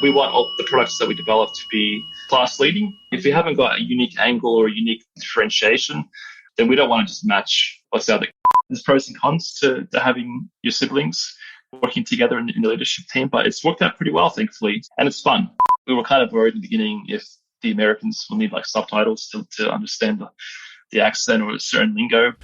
We want all the products that we develop to be class leading. If you haven't got a unique angle or a unique differentiation, then we don't want to just match what's out there. There's pros and cons to having your siblings working together in the leadership team, but it's worked out pretty well, thankfully, and it's fun. We were kind of worried in the beginning if the Americans will need like subtitles to understand the accent or a certain lingo.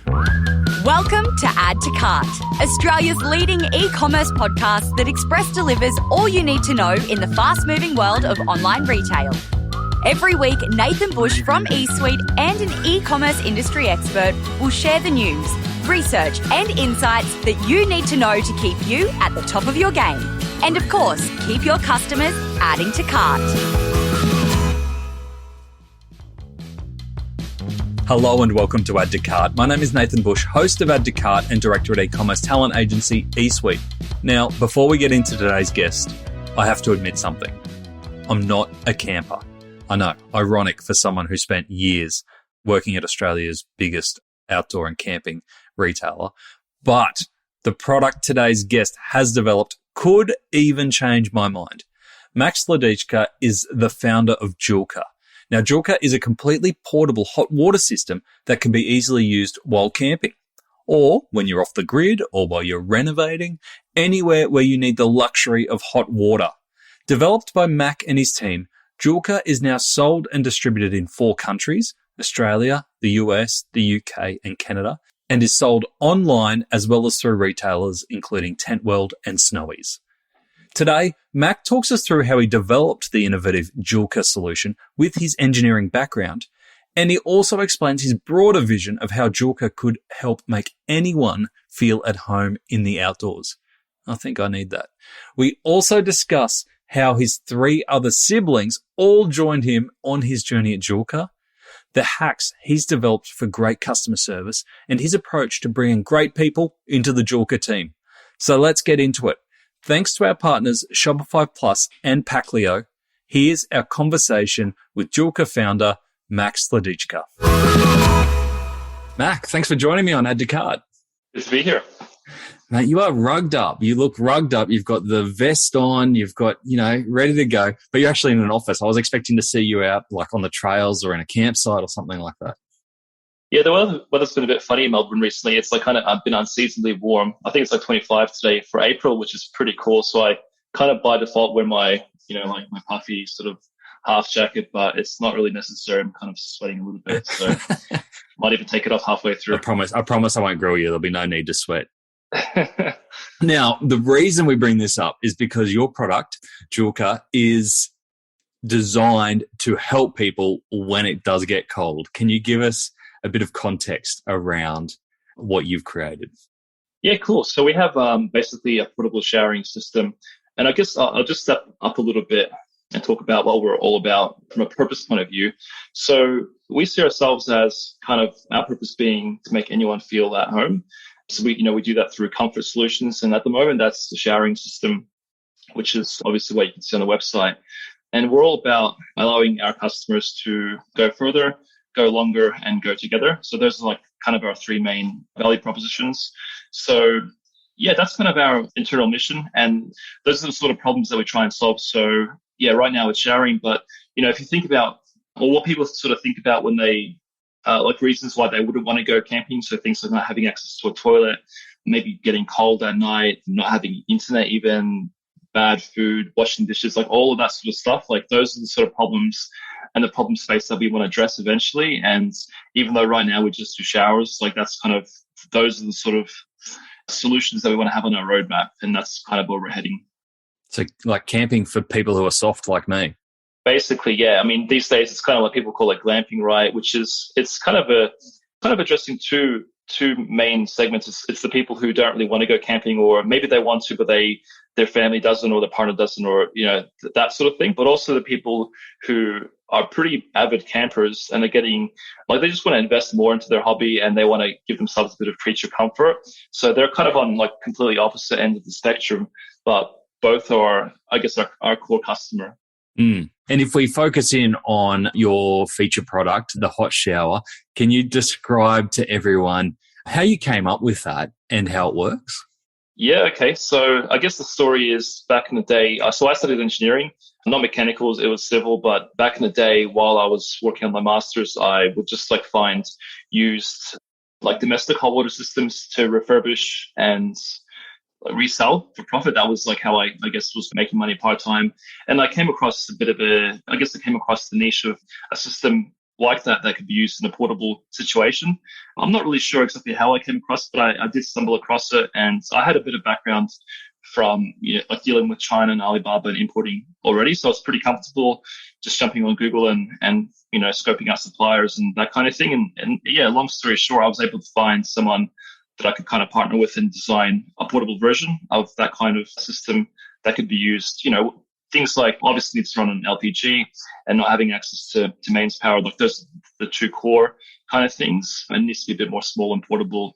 Welcome to Add to Cart, Australia's leading e-commerce podcast that express delivers all you need to know in the fast-moving world of online retail. Every week, Nathan Bush from eSuite and an e-commerce industry expert will share the news, research and insights that you need to know to keep you at the top of your game. And of course, keep your customers adding to cart. Hello and welcome to Add to Cart. My name is Nathan Bush, host of Add to Cart and director at e-commerce talent agency eSuite. Now, before we get into today's guest, I have to admit something. I'm not a camper. I know, ironic for someone who spent years working at Australia's biggest outdoor and camping retailer, but the product today's guest has developed could even change my mind. Mac Slodyczka is the founder of Joolca. Now, Joolca is a completely portable hot water system that can be easily used while camping, or when you're off the grid, or while you're renovating, anywhere where you need the luxury of hot water. Developed by Mac and his team, Joolca is now sold and distributed in 4 countries, Australia, the US, the UK, and Canada, and is sold online as well as through retailers including Tentworld and Snowy. Today, Mac talks us through how he developed the innovative Joolca solution with his engineering background, and he also explains his broader vision of how Joolca could help make anyone feel at home in the outdoors. I think I need that. We also discuss how his 3 other siblings all joined him on his journey at Joolca, the hacks he's developed for great customer service, and his approach to bringing great people into the Joolca team. So let's get into it. Thanks to our partners Shopify Plus and Packlio, here's our conversation with Joolca founder Mac Slodyczka. Mac, thanks for joining me on Add to Cart. Good to be here. Mate, you are rugged up. You look rugged up. You've got the vest on. You've got, ready to go. But you're actually in an office. I was expecting to see you out like on the trails or in a campsite or something like that. Yeah, the weather's been a bit funny in Melbourne recently. It's like I've been unseasonably warm. I think it's like 25 today for April, which is pretty cool. So I kind of by default wear my, like my puffy sort of half jacket, but it's not really necessary. I'm kind of sweating a little bit. So might even take it off halfway through. I promise I won't grill you. There'll be no need to sweat. Now, the reason we bring this up is because your product, Joolca, is designed to help people when it does get cold. Can you give us a bit of context around what you've created? Yeah, cool. So we have basically a portable showering system. And I guess I'll just step up a little bit and talk about what we're all about from a purpose point of view. So we see ourselves as kind of our purpose being to make anyone feel at home. So we do that through comfort solutions. And at the moment, that's the showering system, which is obviously what you can see on the website. And we're all about allowing our customers to go further, go longer, and go together. So those are like kind of our 3 main value propositions. So yeah, that's kind of our internal mission. And those are the sort of problems that we try and solve. So yeah, right now it's showering. But, if you think about, or what people sort of think about when they, like reasons why they wouldn't want to go camping. So things like not having access to a toilet, maybe getting cold at night, not having internet even, bad food, washing dishes, like all of that sort of stuff. Like those are the sort of problems and the problem space that we want to address eventually. And even though right now we just do showers, like those are the sort of solutions that we want to have on our roadmap. And that's kind of where we're heading. So like camping for people who are soft like me. Basically, yeah. I mean, these days it's kind of what people call like glamping, right? Which is, it's kind of addressing two main segments. It's the people who don't really want to go camping, or maybe they want to, but their family doesn't, or their partner doesn't, or, that sort of thing. But also the people who are pretty avid campers and are getting, like, they just want to invest more into their hobby and they want to give themselves a bit of creature comfort. So they're kind of on like completely opposite end of the spectrum, but both are, I guess, our core customer. Mm. And if we focus in on your feature product, the hot shower, can you describe to everyone how you came up with that and how it works? Yeah, okay. So I guess the story is back in the day. So I studied engineering, not mechanicals, it was civil. But back in the day, while I was working on my master's, I would just like find used like domestic hot water systems to refurbish and resell for profit. That was like how I guess was making money part time. And I came across a bit of I guess I came across the niche of a system like that could be used in a portable situation. I'm not really sure exactly how I came across, but I did stumble across it. And I had a bit of background from, like dealing with China and Alibaba and importing already. So I was pretty comfortable just jumping on Google and scoping out suppliers and that kind of thing. And yeah, long story short, I was able to find someone that I could kind of partner with and design a portable version of that kind of system that could be used, things like obviously it's run on LPG and not having access to mains power. Like those are the two core kind of things. And it needs to be a bit more small and portable.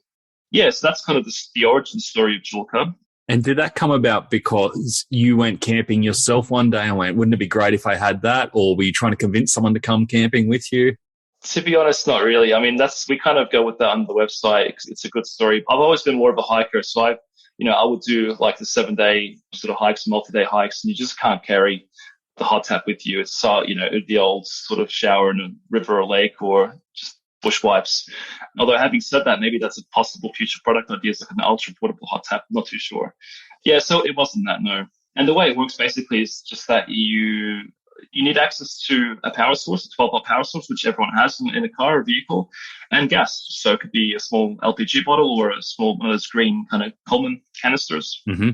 Yeah, so that's kind of the origin story of Joolca. And did that come about because you went camping yourself one day and went, wouldn't it be great if I had that? Or were you trying to convince someone to come camping with you? To be honest, not really. I mean, we kind of go with that on the website. It's a good story. I've always been more of a hiker. So I would do like the 7-day sort of hikes, multi-day hikes, and you just can't carry the hot tap with you. It's, the old sort of shower in a river or lake or just bush wipes. Although having said that, maybe that's a possible future product idea, is like an ultra portable hot tap. I'm not too sure. Yeah, so it wasn't that, no. And the way it works basically is just that you need access to a power source, a 12-volt power source, which everyone has in a car or vehicle, and gas. So it could be a small LPG bottle or a small one of those green kind of Coleman canisters. Mm-hmm.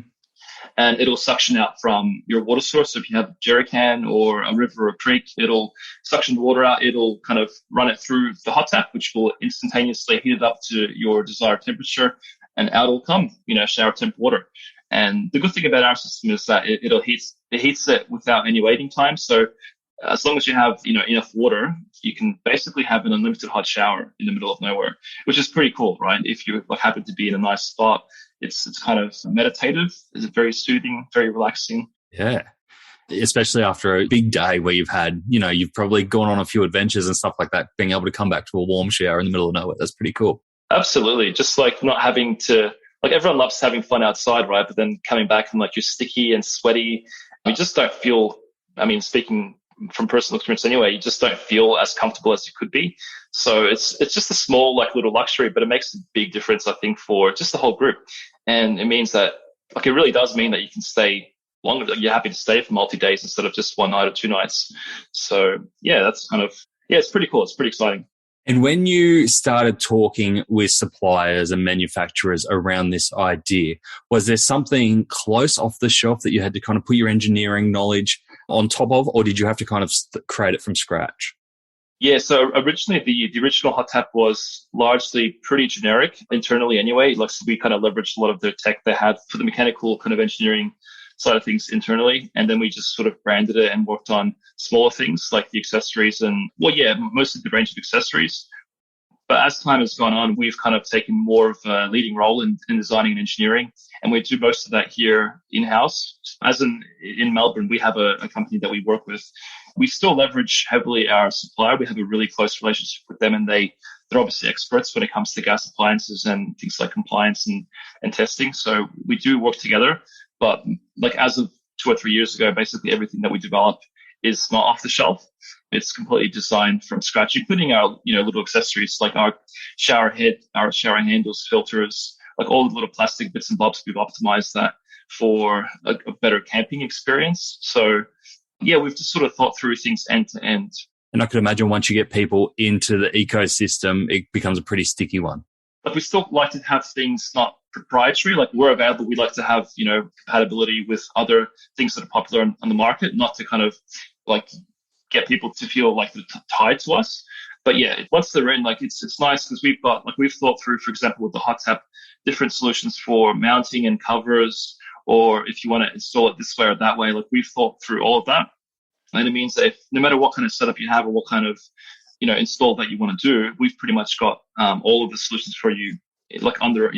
And it'll suction out from your water source. So if you have a jerry can or a river or a creek, it'll suction the water out. It'll kind of run it through the hot tap, which will instantaneously heat it up to your desired temperature, and out will come, shower temp water. And the good thing about our system is that it heats it without any waiting time. So as long as you have, enough water, you can basically have an unlimited hot shower in the middle of nowhere, which is pretty cool, right? If you happen to be in a nice spot, it's kind of meditative. It's very soothing, very relaxing. Yeah. Especially after a big day where you've probably gone on a few adventures and stuff like that, being able to come back to a warm shower in the middle of nowhere. That's pretty cool. Absolutely. Just like not having to, like everyone loves having fun outside, right? But then coming back and like you're sticky and sweaty, you just don't feel, speaking from personal experience anyway, you just don't feel as comfortable as you could be. So it's just a small, like little luxury, but it makes a big difference, I think, for just the whole group. And it means that, like, it really does mean that you can stay longer. Like, you're happy to stay for multi-days instead of just one night or 2 nights. So yeah, that's kind of, it's pretty cool. It's pretty exciting. And when you started talking with suppliers and manufacturers around this idea, was there something close off the shelf that you had to kind of put your engineering knowledge on top of, or did you have to kind of create it from scratch? Yeah, so originally the original hot tap was largely pretty generic internally anyway. Like, so we kind of leveraged a lot of the tech they had for the mechanical kind of engineering side of things internally. And then we just sort of branded it and worked on smaller things like the accessories and, mostly the range of accessories. But as time has gone on, we've kind of taken more of a leading role in designing and engineering. And we do most of that here in-house. As in Melbourne, we have a company that we work with. We still leverage heavily our supplier. We have a really close relationship with them, and they're obviously experts when it comes to gas appliances and things like compliance and testing. So we do work together. But like as of 2 or 3 years ago, basically everything that we develop is not off the shelf. It's completely designed from scratch, including our, little accessories like our shower head, our shower handles, filters, like all the little plastic bits and bobs. We've optimized that for a better camping experience. So yeah, we've just sort of thought through things end to end. And I could imagine once you get people into the ecosystem, it becomes a pretty sticky one. But we still like to have things not proprietary. Like, we're available. We like to have, compatibility with other things that are popular on the market, not to kind of like get people to feel like they're tied to us. But yeah, once they're in, like, it's nice because we've thought through, for example, with the hot tap, different solutions for mounting and covers, or if you want to install it this way or that way. Like, we've thought through all of that. And it means that no matter what kind of setup you have or what kind of, install that you want to do, we've pretty much got all of the solutions for you, like under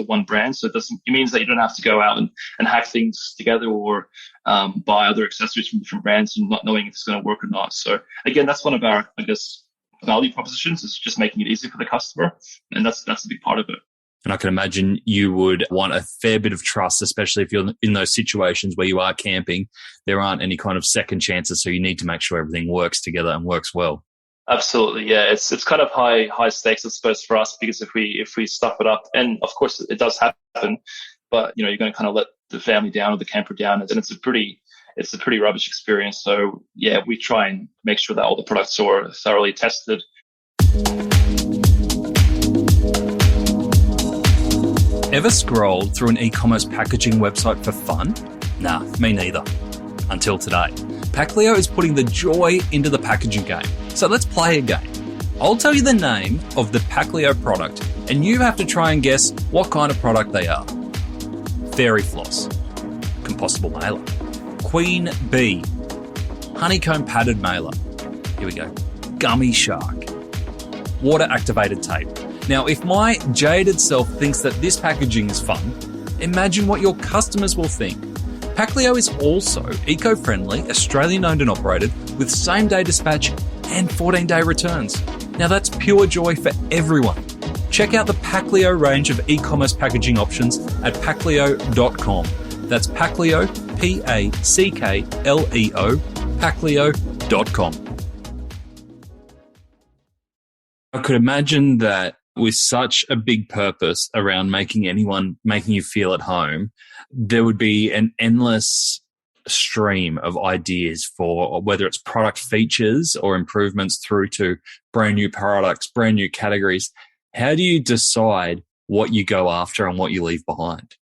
one brand. So it means that you don't have to go out and hack things together or buy other accessories from different brands and not knowing if it's going to work or not. So again, that's one of our, I guess, value propositions, is just making it easy for the customer. And that's a big part of it. And I can imagine you would want a fair bit of trust, especially if you're in those situations where you are camping. There aren't any kind of second chances, so you need to make sure everything works together and works well. Absolutely, yeah. It's kind of high stakes, I suppose, for us, because if we stuff it up, and of course it does happen, but you're going to kind of let the family down or the camper down, and it's a pretty rubbish experience. So yeah, we try and make sure that all the products are thoroughly tested. Ever scrolled through an e-commerce packaging website for fun? Nah, me neither. Until today. Packleo is putting the joy into the packaging game. So let's play a game. I'll tell you the name of the Packleo product, and you have to try and guess what kind of product they are. Fairy floss, compostable mailer, queen bee, honeycomb padded mailer. Here we go. Gummy shark, water activated tape. Now, if my jaded self thinks that this packaging is fun, imagine what your customers will think. Packleo is also eco-friendly, Australian-owned and operated, with same-day dispatch and 14-day returns. Now, that's pure joy for everyone. Check out the Packleo range of e-commerce packaging options at packleo.com. That's Packleo, Packleo, Packleo.com. I could imagine that with such a big purpose around making you feel at home, there would be an endless stream of ideas for whether it's product features or improvements through to brand new products, brand new categories. How do you decide what you go after and what you leave behind?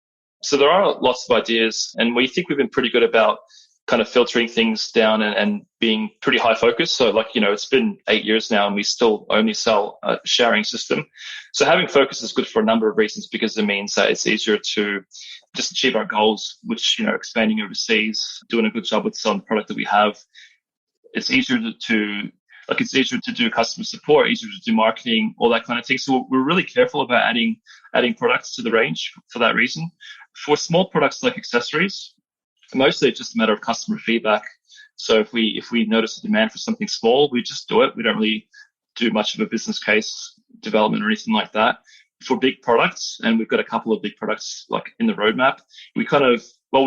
So there are lots of ideas, and we think we've been pretty good about kind of filtering things down and being pretty high focus. So it's been 8 years now and we still only sell a sharing system. So having focus is good for a number of reasons, because it means that it's easier to just achieve our goals, which, expanding overseas, doing a good job with selling the product that we have. It's easier to do customer support, easier to do marketing, all that kind of thing. So we're really careful about adding products to the range for that reason. For small products like accessories, mostly it's just a matter of customer feedback. So if we notice a demand for something small, we just do it. We don't really do much of a business case development or anything like that. For big products, and we've got a couple of big products like in the roadmap, we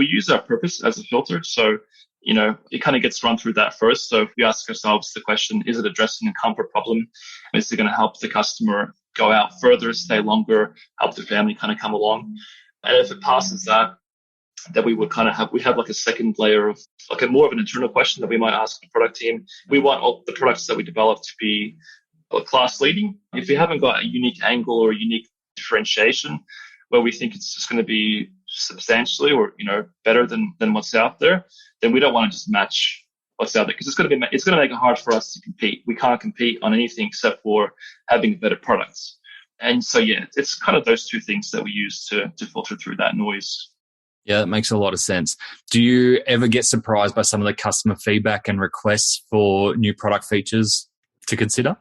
use our purpose as a filter. So, it kind of gets run through that first. So if we ask ourselves the question, is it addressing a comfort problem? Is it going to help the customer go out further, stay longer, help the family kind of come along? And if it passes that, then we would kind of have like a second layer of like more of an internal question that we might ask the product team. We want all the products that we develop to be class leading. If we haven't got a unique angle or a unique differentiation where we think it's just going to be substantially or better than what's out there, then we don't want to just match what's out there, because it's going to make it hard for us to compete. We can't compete on anything except for having better products. And so yeah, it's kind of those two things that we use to filter through that noise. Yeah, that makes a lot of sense. Do you ever get surprised by some of the customer feedback and requests for new product features to consider?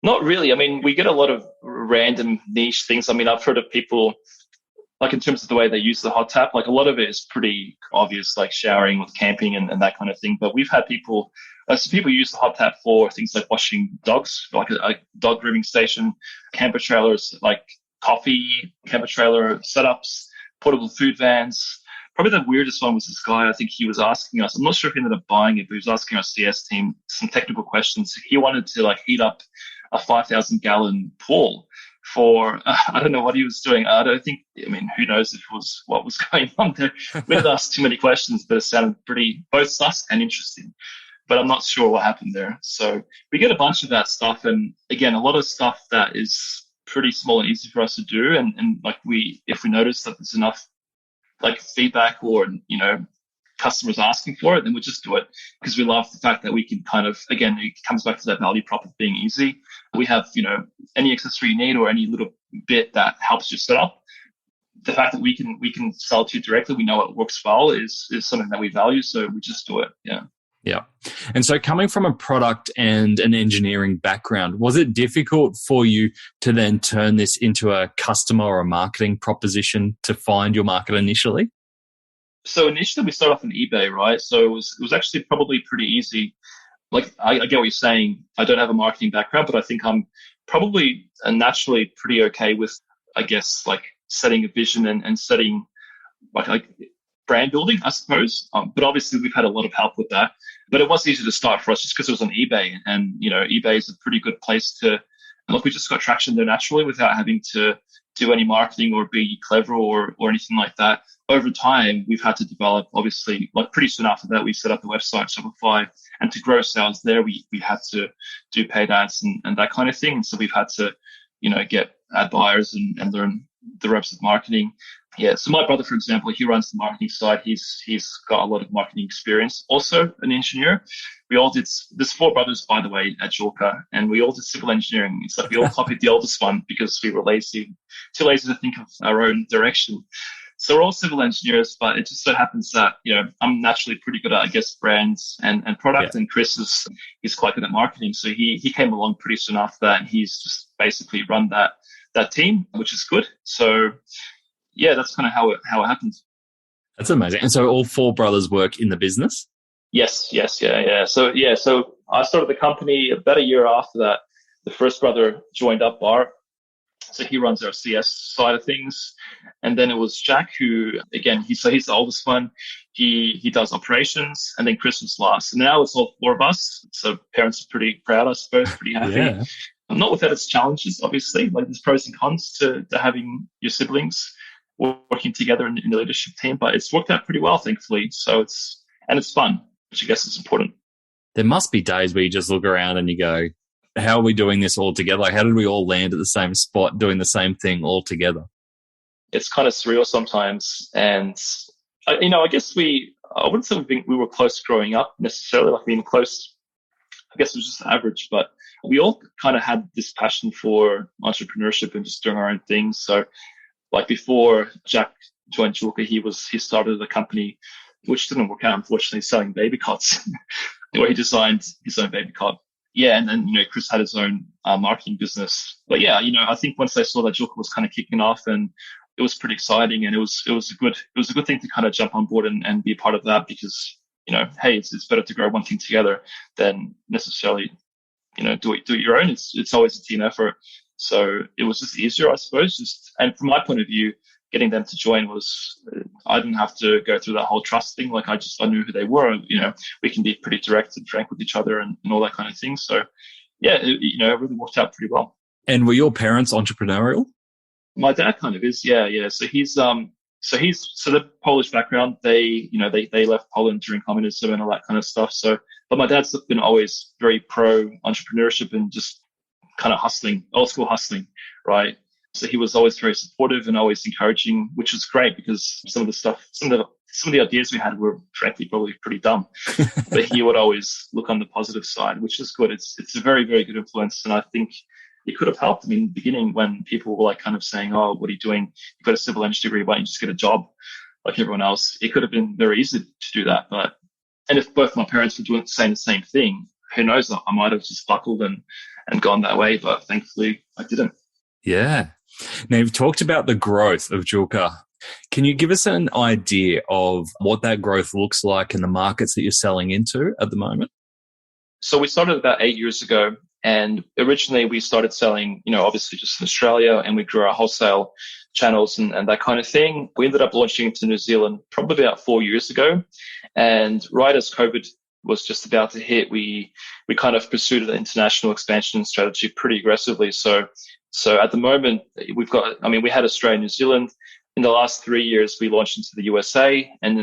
Not really. I mean, we get a lot of random niche things. I mean, I've heard of people, like in terms of the way they use the hot tap, like a lot of it is pretty obvious, like showering with camping and that kind of thing. But we've had people use the hot tap for things like washing dogs, like a dog grooming station, camper trailers, like coffee, camper trailer setups, portable food vans. Probably the weirdest one was this guy. I think he was asking us, I'm not sure if he ended up buying it, but he was asking our CS team some technical questions. He wanted to heat up a 5,000 gallon pool for, I don't know what he was doing. Who knows what was going on there. We didn't ask too many questions, but it sounded pretty both sus and interesting. But I'm not sure what happened there. So we get a bunch of that stuff. And again, a lot of stuff that is pretty small and easy for us to do. And if we notice that there's enough feedback or, customers asking for it, then we just do it, because we love the fact that we can kind of, again, it comes back to that value prop of being easy. We have, any accessory you need or any little bit that helps you set up. The fact that we can sell to you directly, we know it works well, is something that we value. So we just do it. Yeah. Yeah. And so coming from a product and an engineering background, was it difficult for you to then turn this into a customer or a marketing proposition to find your market initially? So initially we started off on eBay, right? So it was actually probably pretty easy. I get what you're saying. I don't have a marketing background, but I think I'm probably naturally pretty okay with I guess, like setting a vision and setting like brand building, I suppose. But obviously we've had a lot of help with that. But it was easy to start for us just because it was on eBay, and eBay is a pretty good place to. And look, we just got traction there naturally without having to do any marketing or be clever or anything like that. Over time, we've had to develop, obviously, like pretty soon after that, we set up the website Shopify, and to grow sales there, we had to do paid ads and that kind of thing. And so we've had to, get ad buyers and learn the ropes of marketing. Yeah. So my brother, for example, he runs the marketing side. He's got a lot of marketing experience. Also an engineer. We all did, there's 4 brothers, by the way, at Joolca, and we all did civil engineering. It's like we all copied the oldest one because we were too lazy to think of our own direction. So we're all civil engineers, but it just so happens that, I'm naturally pretty good at, I guess, brands and product. Yeah. And Chris he's quite good at marketing. So he came along pretty soon after that, and he's just basically run that team, which is good. So yeah, that's kind of how it happens. That's amazing. And so all 4 brothers work in the business? Yes. Yeah. So I started the company about a year after that. The first brother joined up Bar. So he runs our CS side of things. And then it was Jack, who, again, he's the oldest one. He does operations, and then Chris was last. And now it's all 4 of us. So parents are pretty proud, I suppose, pretty happy. Yeah. Not without its challenges, obviously. Like there's pros and cons to having your siblings working together in the leadership team, but it's worked out pretty well, thankfully. So it's fun, which I guess is important. There must be days where you just look around and you go, how are we doing this all together? Like, how did we all land at the same spot doing the same thing all together? It's kind of surreal sometimes. And, I guess I wouldn't say we were close growing up necessarily, like being close. I guess it was just average, but we all kind of had this passion for entrepreneurship and just doing our own things. So like before Jack joined Joolca, he started a company which didn't work out, unfortunately, selling baby cots, where he designed his own baby cot. Yeah, and then Chris had his own marketing business. But yeah, I think once they saw that Joolca was kind of kicking off, and it was pretty exciting, and it was a good thing to kind of jump on board and be a part of that, because hey, it's better to grow one thing together than necessarily do it your own. It's always a team effort. So it was just easier, I suppose. And from my point of view, getting them to join was, I didn't have to go through that whole trust thing. Like I knew who they were. We can be pretty direct and frank with each other and all that kind of thing. So yeah, it really worked out pretty well. And were your parents entrepreneurial? My dad kind of is. Yeah. So he's the Polish background. They left Poland during communism and all that kind of stuff. So, but my dad's been always very pro entrepreneurship and just kind of hustling, old school hustling, right? So he was always very supportive and always encouraging, which was great, because some of the ideas we had were frankly probably pretty dumb, but he would always look on the positive side, which is good. It's a very, very good influence. And I think it could have helped. I mean, in the beginning, when people were like kind of saying, oh, what are you doing? You've got a civil engineering degree, why don't you just get a job like everyone else? It could have been very easy to do that. And if both my parents were saying the same thing, who knows, I might have just buckled and gone that way, but thankfully I didn't. Yeah. Now, you've talked about the growth of Joolca. Can you give us an idea of what that growth looks like in the markets that you're selling into at the moment? So we started about 8 years ago, and originally we started selling, obviously just in Australia, and we grew our wholesale channels and that kind of thing. We ended up launching into New Zealand probably about 4 years ago. And right as COVID was just about to hit, we kind of pursued an international expansion strategy pretty aggressively. So at the moment we had Australia and New Zealand. In the last 3 years, we launched into the USA, and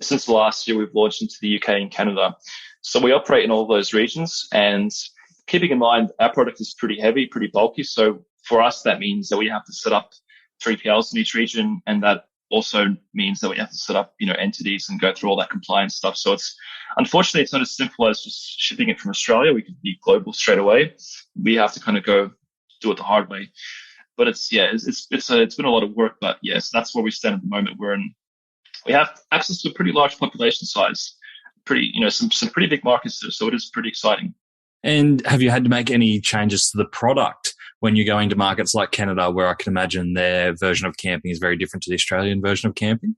since the last year, we've launched into the UK and Canada. So we operate in all those regions, and keeping in mind our product is pretty heavy, pretty bulky. So for us, that means that we have to set up 3PLs in each region, and that also means that we have to set up, entities and go through all that compliance stuff. So unfortunately, it's not as simple as just shipping it from Australia. We could be global straight away. We have to kind of go do it the hard way. But it's been a lot of work, but yes, that's where we stand at the moment. We have access to a pretty large population size, some pretty big markets there. So it is pretty exciting. And have you had to make any changes to the product when you're going to markets like Canada, where I can imagine their version of camping is very different to the Australian version of camping?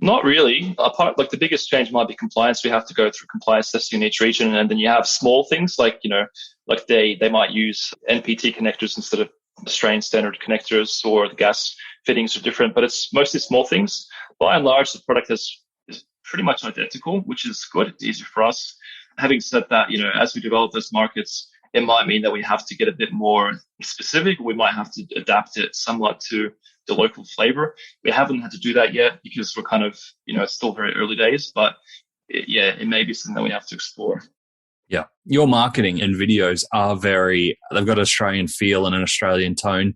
Not really. Apart, like the biggest change might be compliance. We have to go through compliance testing in each region, and then you have small things like they might use NPT connectors instead of Australian standard connectors or the gas fittings are different, but it's mostly small things. By and large, the product is pretty much identical, which is good. It's easy for us. Having said that, as we develop those markets, it might mean that we have to get a bit more specific. We might have to adapt it somewhat to the local flavor. We haven't had to do that yet because we're kind of, it's still very early days, but it may be something that we have to explore. Yeah. Your marketing and videos are they've got an Australian feel and an Australian tone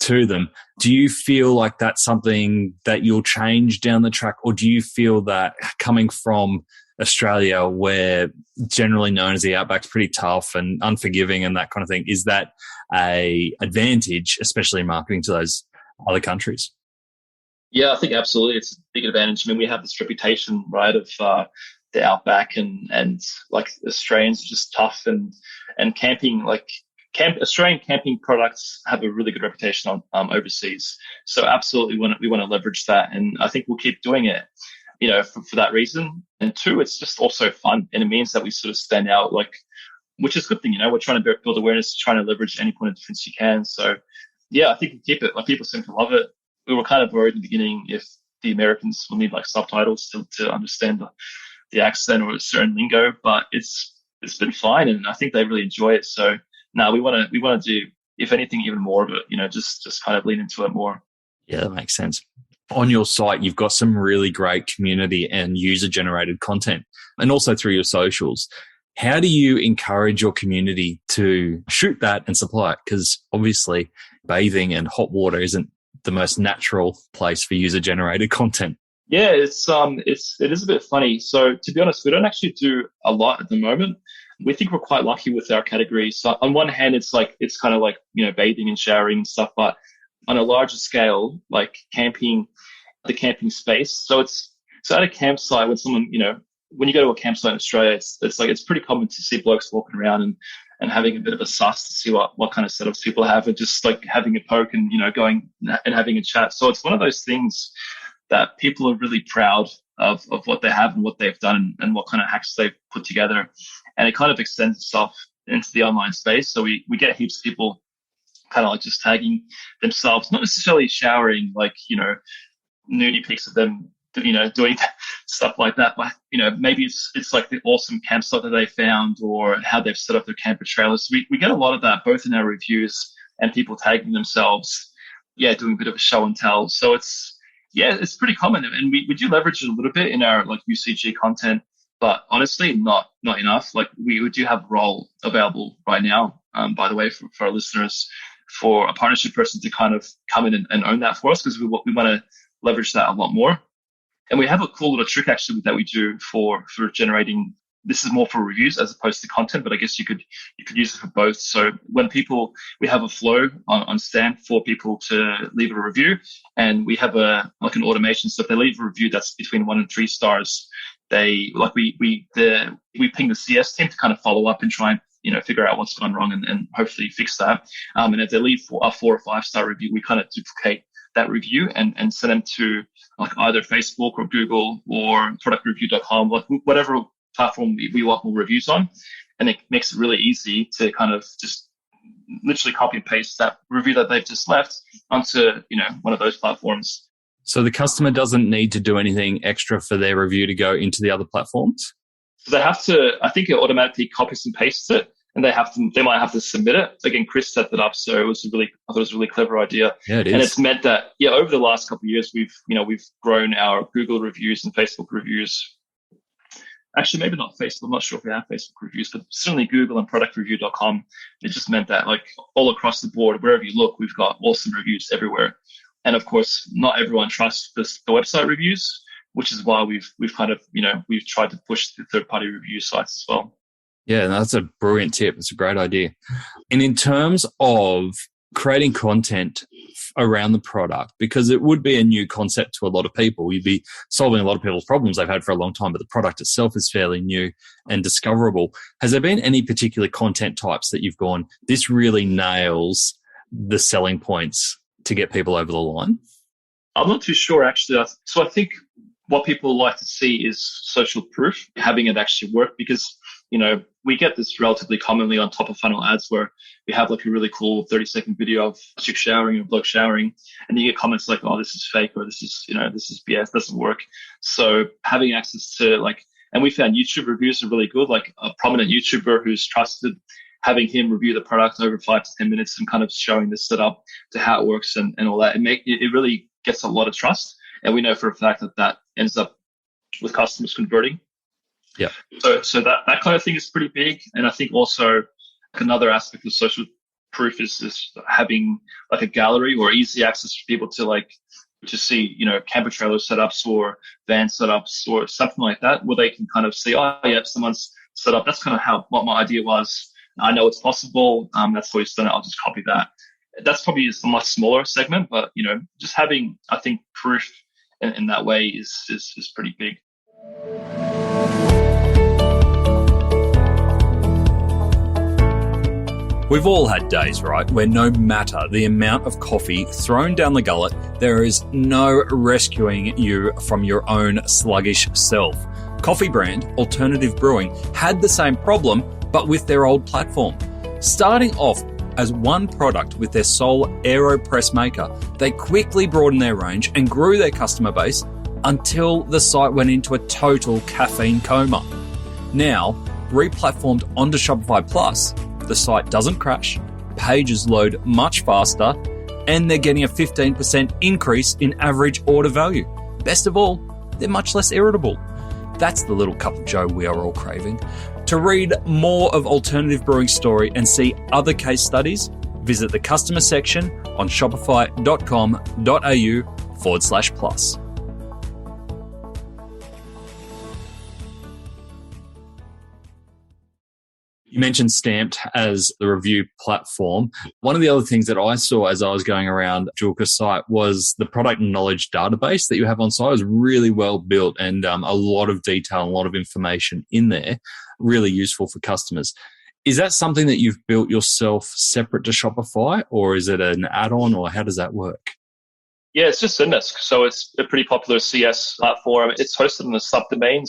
to them. Do you feel like that's something that you'll change down the track, or do you feel that coming from Australia, where generally known as the outback's pretty tough and unforgiving and that kind of thing, is that a advantage, especially in marketing to those other countries? Yeah, I think absolutely it's a big advantage. I mean, we have this reputation, right, of the outback and like Australians are just tough and camping, like Australian camping products have a really good reputation on overseas. So absolutely we want to leverage that, and I think we'll keep doing it, for that reason. And two, it's just also fun, and it means that we sort of stand out, which is a good thing. We're trying to build awareness, trying to leverage any point of difference you can. So yeah, I think we'll keep it. Like, people seem to love it. We were kind of worried in the beginning if the Americans will need subtitles to understand the accent or a certain lingo, but it's been fine, and I think they really enjoy it. So no, we want to do, if anything, even more of it. Just kind of lean into it more. Yeah, that makes sense. On your site, you've got some really great community and user-generated content, and also through your socials. How do you encourage your community to shoot that and supply it? Because obviously, bathing and hot water isn't the most natural place for user-generated content. Yeah, it is a bit funny. So to be honest, we don't actually do a lot at the moment. We think we're quite lucky with our categories. So on one hand, it's kind of like, bathing and showering and stuff, but on a larger scale, like camping, the camping space. So at a campsite, when someone, when you go to a campsite in Australia, it's pretty common to see blokes walking around and having a bit of a suss to see what kind of setups people have, and just like having a poke and, going and having a chat. So it's one of those things that people are really proud of what they have and what they've done and what kind of hacks they've put together. And it kind of extends itself into the online space. So we get heaps of people kind of like just tagging themselves, not necessarily showering, nudie pics of them, doing stuff like that. But, maybe it's like the awesome campsite that they found or how they've set up their camper trailers. So we get a lot of that both in our reviews and people tagging themselves, doing a bit of a show and tell. So it's pretty common. And we do leverage it a little bit in our UCG content, but honestly, not enough. We do have a role available right now, by the way, for our listeners, for a partnership person to kind of come in and own that for us, because we want to leverage that a lot more. And we have a cool little trick actually that we do for generating. This is more for reviews as opposed to content, but I guess you could use it for both. So when we have a flow on Stamp for people to leave a review, and we have an automation. So if they leave a review that's between 1 and 3 stars, we ping the CS team to kind of follow up and try and figure out what's gone wrong and hopefully fix that. And if they leave a 4 or 5 star review, we kind of duplicate that review and send them to either Facebook or Google or productreview.com, whatever platform we want more reviews on. And it makes it really easy to kind of just literally copy and paste that review that they've just left onto one of those platforms. So the customer doesn't need to do anything extra for their review to go into the other platforms? So they have to, I think it automatically copies and pastes it, and they might have to submit it. Again, Chris set that up, so I thought it was a really clever idea. Yeah, it is. And it's meant that, over the last couple of years, we've grown our Google reviews and Facebook reviews. Actually, maybe not Facebook. I'm not sure if we have Facebook reviews, but certainly Google and productreview.com. It just meant that all across the board, wherever you look, we've got awesome reviews everywhere. And of course, not everyone trusts the website reviews, which is why we've kind of, we've tried to push the third-party review sites as well. Yeah, that's a brilliant tip. It's a great idea. And in terms of creating content around the product, because it would be a new concept to a lot of people. You'd be solving a lot of people's problems they've had for a long time, but the product itself is fairly new and discoverable. Has there been any particular content types that you've gone, this really nails the selling points to get people over the line? I'm not too sure, actually. So I think what people like to see is social proof, having it actually work, because we get this relatively commonly on top of funnel ads where we have like a really cool 30-second video of a chick showering or a bloke showering, and you get comments like, oh, this is fake, or this is BS, doesn't work. So having access to and we found YouTube reviews are really good, like a prominent YouTuber who's trusted, having him review the product over 5 to 10 minutes and kind of showing the setup to how it works and all that. It really gets a lot of trust. And we know for a fact that ends up with customers converting. Yeah. So that kind of thing is pretty big. And I think also another aspect of social proof is having like a gallery or easy access for people to see, camper trailer setups or van setups or something like that, where they can kind of see, oh yeah, someone's set up. That's kind of what my idea was. I know it's possible. That's how he's done it. I'll just copy that. That's probably a much smaller segment, but just having, I think, proof in that way is pretty big. We've all had days, right, where no matter the amount of coffee thrown down the gullet, there is no rescuing you from your own sluggish self. Coffee brand Alternative Brewing had the same problem, but with their old platform. Starting off as one product with their sole AeroPress maker, they quickly broadened their range and grew their customer base until the site went into a total caffeine coma. Now, re-platformed onto Shopify Plus, the site doesn't crash, pages load much faster, and they're getting a 15% increase in average order value. Best of all, they're much less irritable. That's the little cup of joe we are all craving. To read more of Alternative Brewing's story and see other case studies, visit the customer section on shopify.com.au/plus. You mentioned Stamped as the review platform. One of the other things that I saw as I was going around Joolca's site was the product knowledge database that you have on site is really well built and a lot of detail, a lot of information in there, really useful for customers. Is that something that you've built yourself separate to Shopify, or is it an add-on, or how does that work? Yeah, it's just Zendesk. So it's a pretty popular CS platform. It's hosted in a subdomain,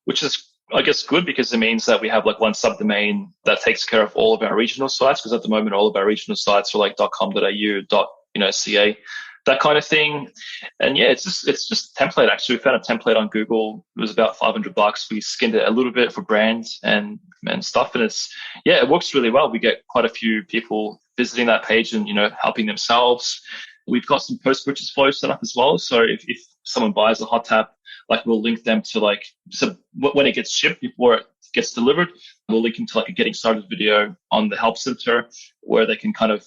which is, I guess, good because it means that we have like one subdomain that takes care of all of our regional sites, because at the moment all of our regional sites are like .com.au, .ca, that kind of thing. And yeah, it's just a template. Actually, we found a template on Google. It was about $500. We skinned it a little bit for brands and stuff, and it works really well. We get quite a few people visiting that page and helping themselves. We've got some post-purchase flow set up as well. So if someone buys a hot tap, we'll link them to so when it gets shipped, before it gets delivered, we'll link them to a getting started video on the help center where they can kind of,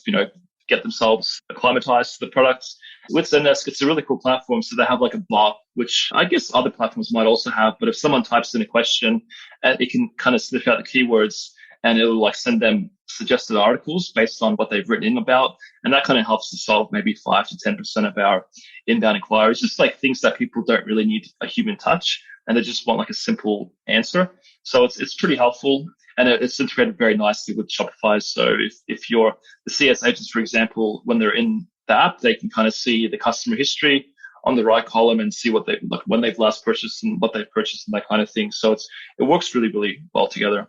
get themselves acclimatized to the products. With Zendesk, it's a really cool platform. So they have a bot, which I guess other platforms might also have, but if someone types in a question, it can kind of sniff out the keywords and it'll send them suggested articles based on what they've written in about. And that kind of helps to solve maybe 5 to 10% of our inbound inquiries, just things that people don't really need a human touch and they just want a simple answer. So it's pretty helpful, and it's integrated very nicely with Shopify. So if you're the CS agents, for example, when they're in the app, they can kind of see the customer history on the right column and see what when they've last purchased and what they've purchased and that kind of thing. So it works really, really well together.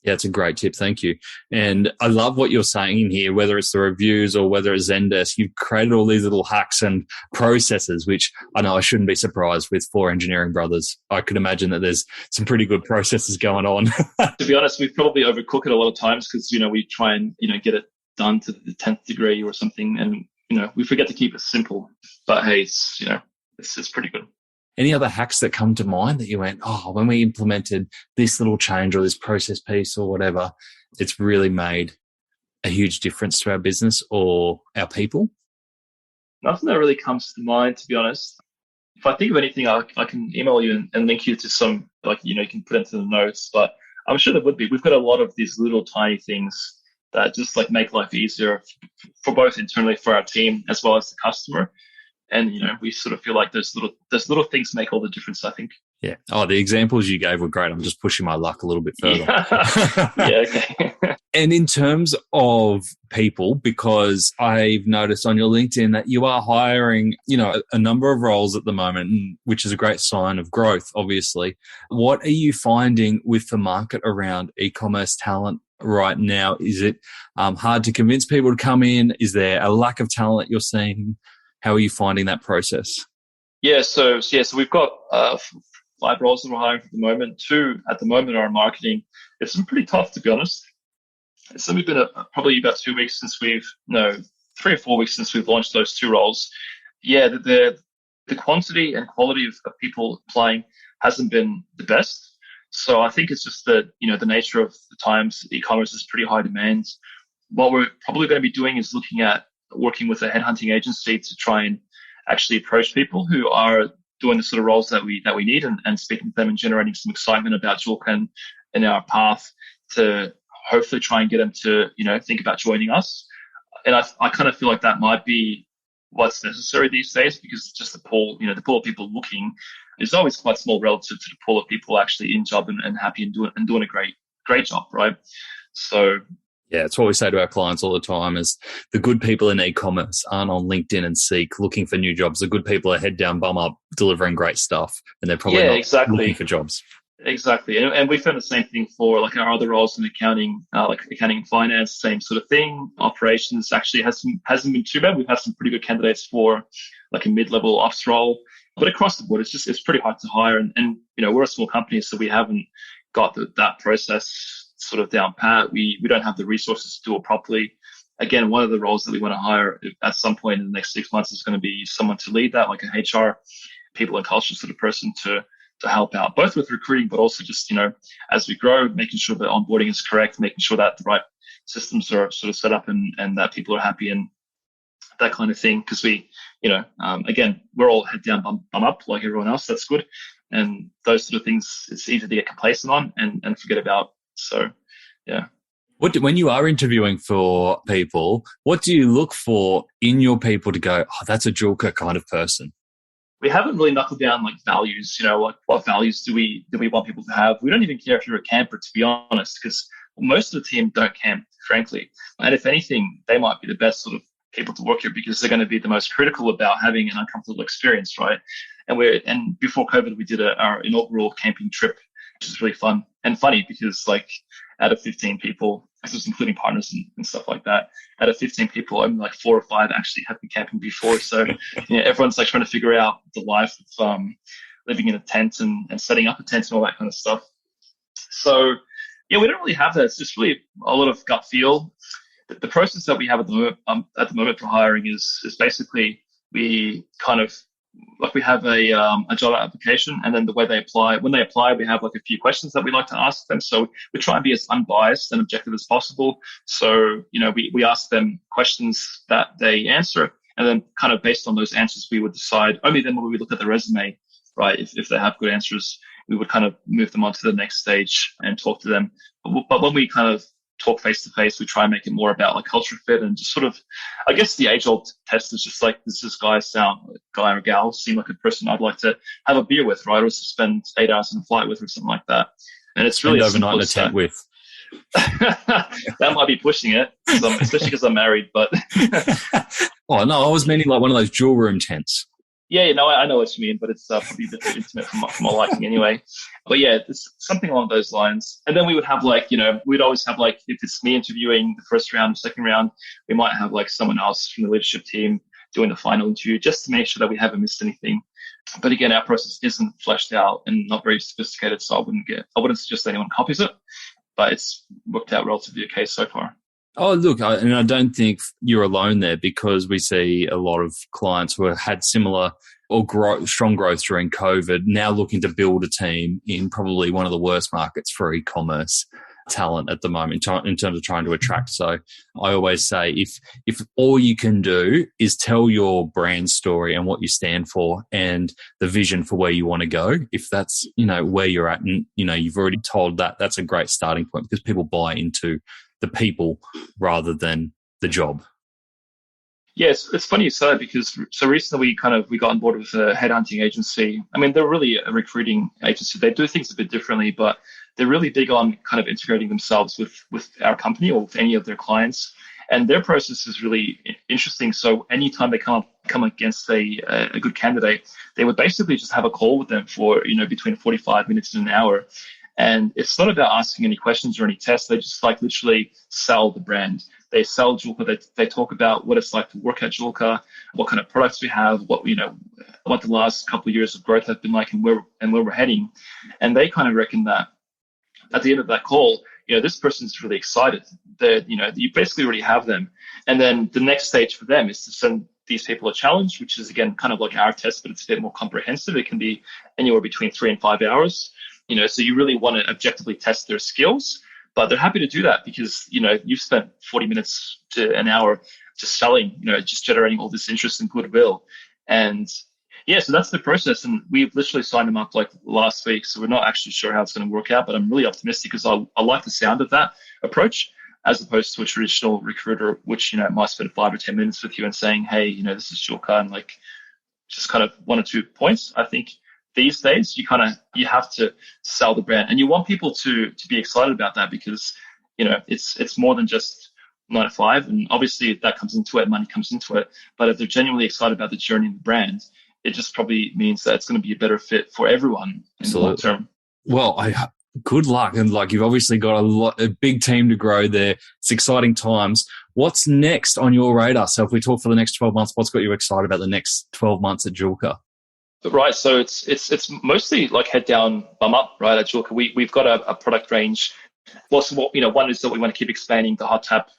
Yeah, it's a great tip. Thank you. And I love what you're saying in here, whether it's the reviews or whether it's Zendesk. You've created all these little hacks and processes, which I know I shouldn't be surprised with 4 engineering brothers. I could imagine that there's some pretty good processes going on. To be honest, we probably overcook it a lot of times because, we try and, get it done to the 10th degree or something. And, we forget to keep it simple. But hey, it's pretty good. Any other hacks that come to mind that you went, when we implemented this little change or this process piece or whatever, it's really made a huge difference to our business or our people? Nothing that really comes to mind, to be honest. If I think of anything, I can email you and link you to some, you can put into the notes, but I'm sure there would be. We've got a lot of these little tiny things that just make life easier for both internally for our team as well as the customer. And, we sort of feel like those little things make all the difference, I think. Yeah. Oh, the examples you gave were great. I'm just pushing my luck a little bit further. Yeah, okay. And in terms of people, because I've noticed on your LinkedIn that you are hiring, a number of roles at the moment, which is a great sign of growth, obviously. What are you finding with the market around e-commerce talent right now? Is it hard to convince people to come in? Is there a lack of talent you're seeing? How are you finding that process? Yeah, so we've got 5 roles that we're hiring for the moment. 2 at the moment are in marketing. It's been pretty tough, to be honest. It's only been probably about 2 weeks since 3 or 4 weeks since we've launched those 2 roles. Yeah, the quantity and quality of people applying hasn't been the best. So I think it's just that, the nature of the times, e-commerce is pretty high demand. What we're probably going to be doing is looking at working with a headhunting agency to try and actually approach people who are doing the sort of roles that we need and speaking to them and generating some excitement about Joolca and our path to hopefully try and get them to, think about joining us. And I kind of feel like that might be what's necessary these days, because just the pool of people looking is always quite small relative to the pool of people actually in job and happy and doing a great job, right? So yeah, it's what we say to our clients all the time is the good people in e-commerce aren't on LinkedIn and Seek looking for new jobs. The good people are head down, bum up, delivering great stuff, and they're probably not looking for jobs. Exactly. And we found the same thing for like our other roles in accounting, like accounting and finance, same sort of thing. Operations actually hasn't been too bad. We've had some pretty good candidates for like a mid-level ops role, but across the board, it's pretty hard to hire. And we're a small company, so we haven't got that process sort of down pat. We don't have the resources to do it properly. Again, one of the roles that we want to hire at some point in the next 6 months is going to be someone to lead that, like a HR, people and culture sort of person to help out, both with recruiting, but also just, as we grow, making sure that onboarding is correct, making sure that the right systems are sort of set up and that people are happy and that kind of thing. Because we, again, we're all head down, bum up like everyone else. That's good. And those sort of things, it's easy to get complacent on and forget about. So, yeah. When you are interviewing for people, what do you look for in your people to go, oh, that's a Joolca kind of person? We haven't really knuckled down like values, like what values do we want people to have? We don't even care if you're a camper, to be honest, because most of the team don't camp, frankly. And if anything, they might be the best sort of people to work here because they're going to be the most critical about having an uncomfortable experience, right? And before COVID, we did our inaugural camping trip, which is really fun and funny because like out of 15 people, this was including partners and stuff like that. Out of 15 people, only like 4 or 5 actually have been camping before. So everyone's like trying to figure out the life of living in a tent and setting up a tent and all that kind of stuff. So yeah, we don't really have that. It's just really a lot of gut feel. The process that we have at the moment for hiring is basically we kind of like we have a job application, and then the way they apply, when they apply, we have like a few questions that we like to ask them. So we try and be as unbiased and objective as possible. So, we ask them questions that they answer, and then kind of based on those answers, we would decide, only then when we look at the resume, right, if they have good answers, we would kind of move them on to the next stage and talk to them. But when we kind of talk face to face, we try and make it more about like culture fit and just sort of, I guess the age old test is just like, does this guy or gal seem like a person I'd like to have a beer with, right? Or to spend 8 hours in a flight with or something like that. And it's really overnight in a tent with. That might be pushing it, especially because I'm married, but. Oh no, I was meaning like one of those jewel room tents. Yeah, I know what you mean, but it's probably a bit too intimate for my liking anyway. But yeah, it's something along those lines. And then we would have like, we'd always have like, if it's me interviewing the first round, second round, we might have like someone else from the leadership team doing the final interview just to make sure that we haven't missed anything. But again, our process isn't fleshed out and not very sophisticated, so I wouldn't suggest anyone copies it, but it's worked out relatively okay so far. Oh, look, and I don't think you're alone there, because we see a lot of clients who have had similar or strong growth during COVID, now looking to build a team in probably one of the worst markets for e-commerce talent at the moment in terms of trying to attract. So I always say if all you can do is tell your brand story and what you stand for and the vision for where you want to go, if that's, where you're at and, you've already told that, that's a great starting point, because people buy into the people rather than the job. Yeah, it's funny you say that because so recently we got on board with a headhunting agency. I mean, they're really a recruiting agency. They do things a bit differently, but they're really big on kind of integrating themselves with our company or with any of their clients. And their process is really interesting. So anytime they come against a good candidate, they would basically just have a call with them for, between 45 minutes and an hour. And it's not about asking any questions or any tests. They just like literally sell the brand. They sell Joolca. They talk about what it's like to work at Joolca, what kind of products we have, what the last couple of years of growth have been like, and where we're heading. And they kind of reckon that at the end of that call, this person's really excited. That you basically already have them. And then the next stage for them is to send these people a challenge, which is again kind of like our test, but it's a bit more comprehensive. It can be anywhere between 3 and 5 hours. So you really want to objectively test their skills, but they're happy to do that because, you've spent 40 minutes to an hour just selling, just generating all this interest and goodwill. And yeah, so that's the process. And we've literally signed them up like last week. So we're not actually sure how it's going to work out, but I'm really optimistic because I like the sound of that approach as opposed to a traditional recruiter, which, might spend 5 or 10 minutes with you and saying, hey, this is Joolca and like just kind of 1 or 2 points. I think these days you have to sell the brand and you want people to be excited about that because, it's more than just 9 to 5. And obviously that comes into it, money comes into it. But if they're genuinely excited about the journey and the brand, it just probably means that it's going to be a better fit for everyone in the long term. Well, good luck. And like, you've obviously got a big team to grow there. It's exciting times. What's next on your radar? So if we talk for the next 12 months, what's got you excited about the next 12 months at Joolca? Right. So it's mostly like head down, bum up, right? At Joolca, we've got a product range. Well, so one is that we want to keep expanding the hot tap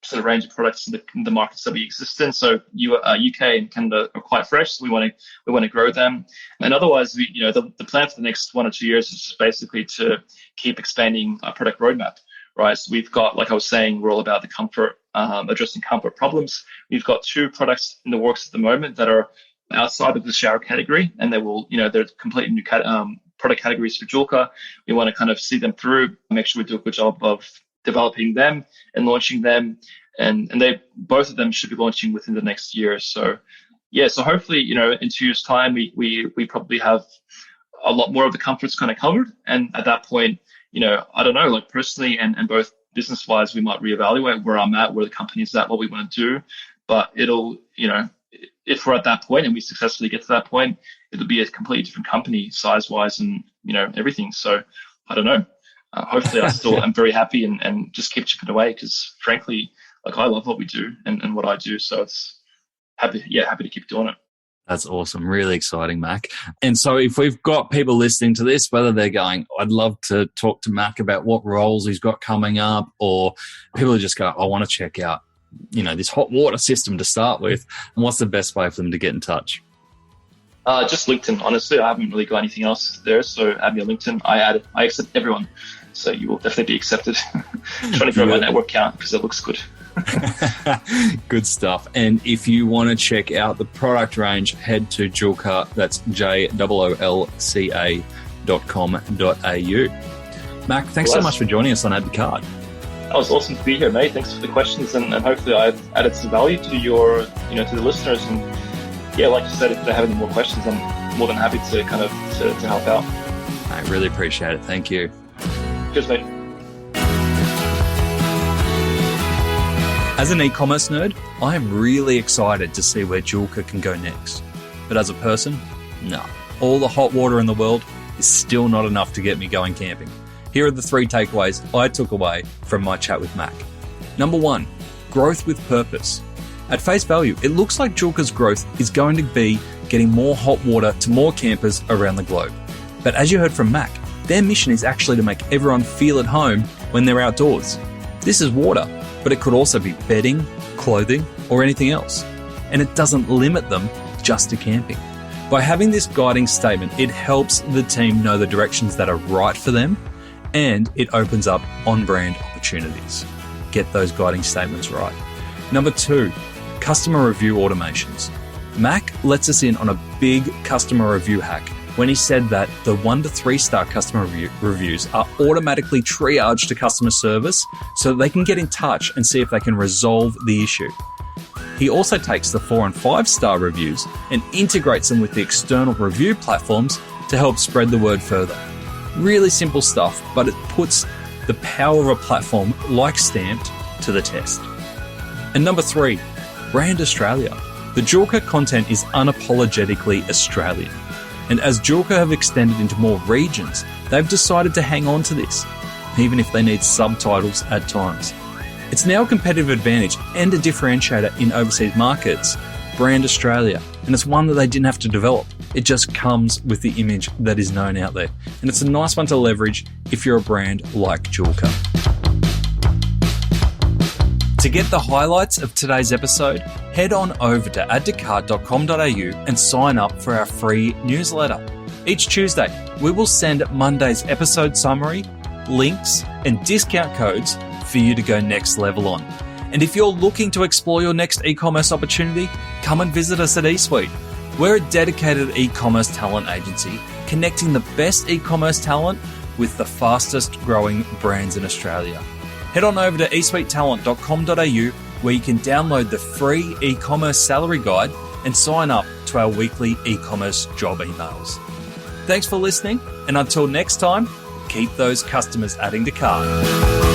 sort of range of products in the markets that we exist in. So UK and Canada are quite fresh. So we want to grow them. And otherwise, the plan for the next 1 or 2 years is just basically to keep expanding our product roadmap, right? So we've got, like I was saying, we're all about the comfort, addressing comfort problems. We've got 2 products in the works at the moment that are outside of the shower category, and they're completely new product categories for Joolca. We want to kind of see them through, make sure we do a good job of developing them and launching them, and both of them should be launching within the next year. So yeah, so hopefully in 2 years' time we probably have a lot more of the comforts kind of covered, and at that point I don't know, like personally and both business wise, we might reevaluate where I'm at, where the company's at, what we want to do. But it'll if we're at that point and we successfully get to that point, it'll be a completely different company size-wise and, everything. So I don't know. Hopefully I'm very happy and just keep chipping away because frankly, like I love what we do and what I do. So it's happy to keep doing it. That's awesome. Really exciting, Mac. And so if we've got people listening to this, whether they're going, I'd love to talk to Mac about what roles he's got coming up, or people are just going, I want to check out this hot water system to start with. And what's the best way for them to get in touch? Just LinkedIn. Honestly, I haven't really got anything else there. So add me on LinkedIn. I accept everyone. So you will definitely be accepted. Trying to grow my network count because it looks good. Good stuff. And if you want to check out the product range, head to Joolca. That's joolca.com.au. Mac, thanks so much for joining us on Add to Cart. That was awesome to be here, mate. Thanks for the questions, and hopefully I've added some value to your, to the listeners. And yeah, like you said, if they have any more questions, I'm more than happy to kind of to help out. I really appreciate it. Thank you. Cheers, mate. As an e-commerce nerd, I am really excited to see where Joolca can go next. But as a person, no. All the hot water in the world is still not enough to get me going camping. Here are the 3 takeaways I took away from my chat with Mac. Number 1, growth with purpose. At face value, it looks like Joolca's growth is going to be getting more hot water to more campers around the globe. But as you heard from Mac, their mission is actually to make everyone feel at home when they're outdoors. This is water, but it could also be bedding, clothing, or anything else. And it doesn't limit them just to camping. By having this guiding statement, it helps the team know the directions that are right for them, and it opens up on-brand opportunities. Get those guiding statements right. Number 2, customer review automations. Mac lets us in on a big customer review hack when he said that the 1 to 3 star customer reviews are automatically triaged to customer service so that they can get in touch and see if they can resolve the issue. He also takes the 4 and 5 star reviews and integrates them with the external review platforms to help spread the word further. Really simple stuff, but it puts the power of a platform like Stamped to the test. And number 3, Brand Australia. The Joolca content is unapologetically Australian. And as Joolca have extended into more regions, they've decided to hang on to this, even if they need subtitles at times. It's now a competitive advantage and a differentiator in overseas markets, Brand Australia, and it's one that they didn't have to develop. It just comes with the image that is known out there. And it's a nice one to leverage if you're a brand like Joolca. To get the highlights of today's episode, head on over to addtocart.com.au and sign up for our free newsletter. Each Tuesday, we will send Monday's episode summary, links, and discount codes for you to go next level on. And if you're looking to explore your next e-commerce opportunity, come and visit us at eSuite. We're a dedicated e-commerce talent agency connecting the best e-commerce talent with the fastest growing brands in Australia. Head on over to eSuitetalent.com.au where you can download the free e-commerce salary guide and sign up to our weekly e-commerce job emails. Thanks for listening, and until next time, keep those customers adding to cart.